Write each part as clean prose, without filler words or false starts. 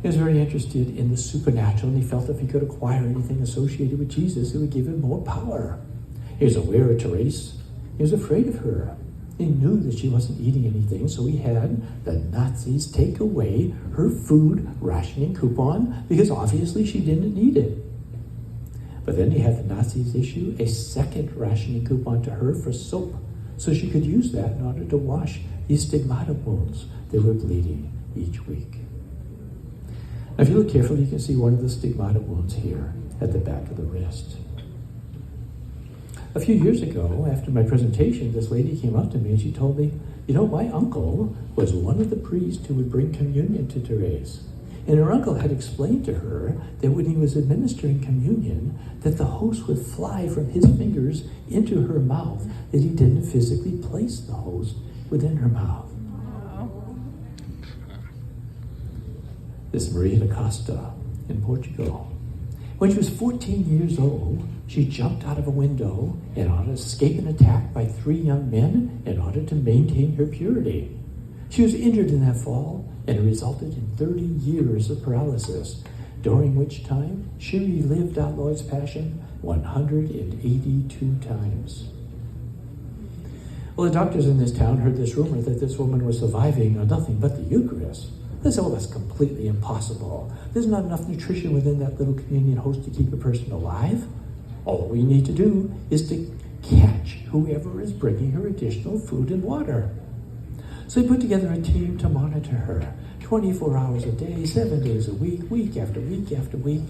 He was very interested in the supernatural, and he felt if he could acquire anything associated with Jesus, it would give him more power. He was aware of Therese. He was afraid of her. He knew that she wasn't eating anything, so he had the Nazis take away her food rationing coupon because obviously she didn't need it. But then he had the Nazis issue a second rationing coupon to her for soap, so she could use that in order to wash these stigmata wounds that were bleeding each week. Now, if you look carefully, you can see one of the stigmata wounds here at the back of the wrist. A few years ago, after my presentation, this lady came up to me and she told me, my uncle was one of the priests who would bring communion to Therese. And her uncle had explained to her that when he was administering communion, that the host would fly from his fingers into her mouth, that he didn't physically place the host within her mouth. This is Maria da Costa in Portugal. When she was 14 years old, she jumped out of a window in order to escape an attack by 3 young men in order to maintain her purity. She was injured in that fall, and it resulted in 30 years of paralysis, during which time she relived our Lord's Passion 182 times. Well, the doctors in this town heard this rumor that this woman was surviving on nothing but the Eucharist. They said, well, that's completely impossible. There's not enough nutrition within that little communion host to keep a person alive. All we need to do is to catch whoever is bringing her additional food and water. So they put together a team to monitor her 24 hours a day, 7 days a week, week after week after week.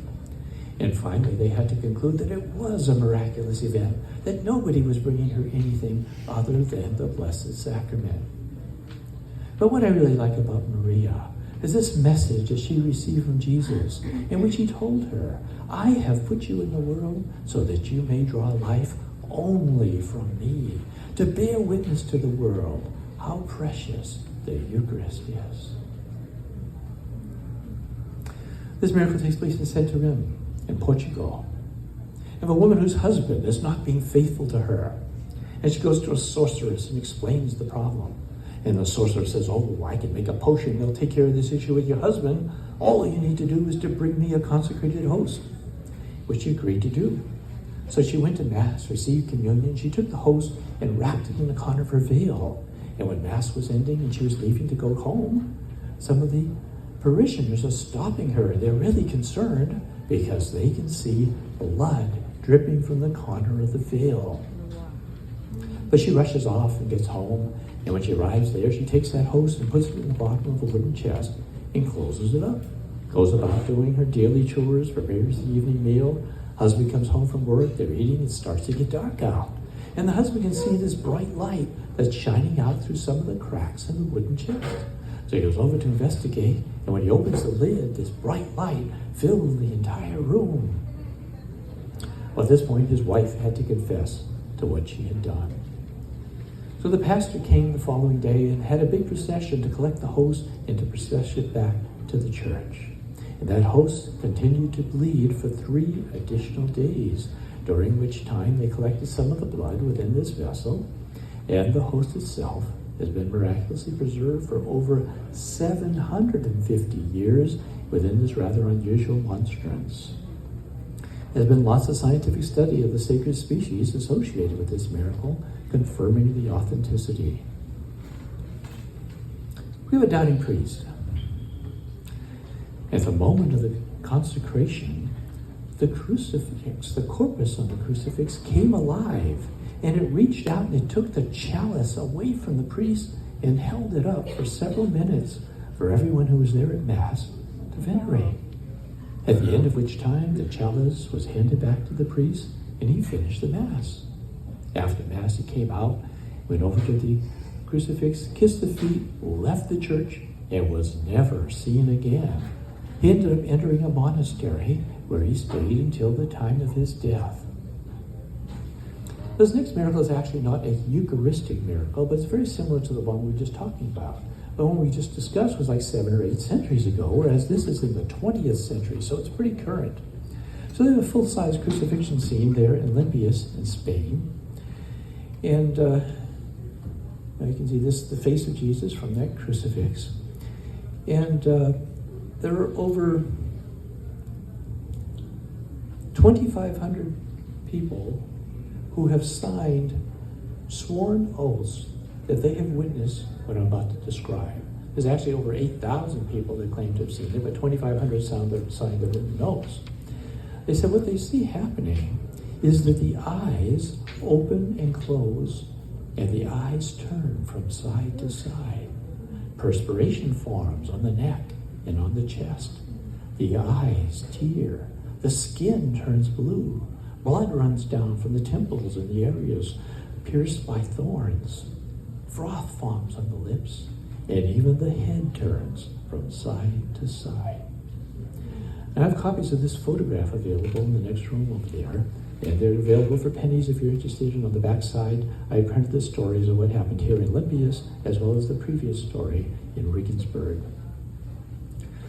And finally, they had to conclude that it was a miraculous event, that nobody was bringing her anything other than the Blessed Sacrament. But what I really like about Maria is this message that she received from Jesus, in which he told her, I have put you in the world so that you may draw life only from me, to bear witness to the world how precious the Eucharist is. This miracle takes place in Santarém, in Portugal, of a woman whose husband is not being faithful to her. And she goes to a sorceress and explains the problem. And the sorceress says, oh, I can make a potion that'll take care of this issue with your husband. All you need to do is to bring me a consecrated host, which she agreed to do. So she went to Mass, received communion. She took the host and wrapped it in the corner of her veil. And when Mass was ending and she was leaving to go home, some of the parishioners are stopping her. They're really concerned because they can see blood dripping from the corner of the veil. But she rushes off and gets home. And when she arrives there, she takes that host and puts it in the bottom of a wooden chest and closes it up. Goes about doing her daily chores, prepares the evening meal. Husband comes home from work, they're eating, it starts to get dark out. And the husband can see this bright light that's shining out through some of the cracks in the wooden chest. So he goes over to investigate, and when he opens the lid, this bright light fills the entire room. Well, at this point, his wife had to confess to what she had done. So the pastor came the following day and had a big procession to collect the host and to process it back to the church. And that host continued to bleed for 3 additional days, during which time they collected some of the blood within this vessel, and the host itself has been miraculously preserved for over 750 years within this rather unusual monstrance. There's been lots of scientific study of the sacred species associated with this miracle, confirming the authenticity. We have a doubting priest. At the moment of the consecration, the crucifix, the corpus on the crucifix, came alive, and it reached out and it took the chalice away from the priest and held it up for several minutes for everyone who was there at Mass to venerate. At the end of which time, the chalice was handed back to the priest, and he finished the Mass. After Mass, he came out, went over to the crucifix, kissed the feet, left the church, and was never seen again. He ended up entering a monastery where he stayed until the time of his death. This next miracle is actually not a Eucharistic miracle, but it's very similar to the one we were just talking about. The one we just discussed was like 7 or 8 centuries ago, whereas this is in the 20th century, so it's pretty current. So there's a full-size crucifixion scene there in Limpias in Spain. And now you can see this, the face of Jesus from that crucifix. And There are over 2,500 people who have signed sworn oaths that they have witnessed what I'm about to describe. There's actually over 8,000 people that claim to have seen it, but 2,500 signed the written oaths. They said what they see happening is that the eyes open and close, and the eyes turn from side to side. Perspiration forms on the neck and on the chest. The eyes tear. The skin turns blue. Blood runs down from the temples and the areas pierced by thorns. Froth forms on the lips, and even the head turns from side to side. I have copies of this photograph available in the next room over there, and they're available for pennies if you're interested. And on the back side, I printed the stories of what happened here in Olympias, as well as the previous story in Regensburg.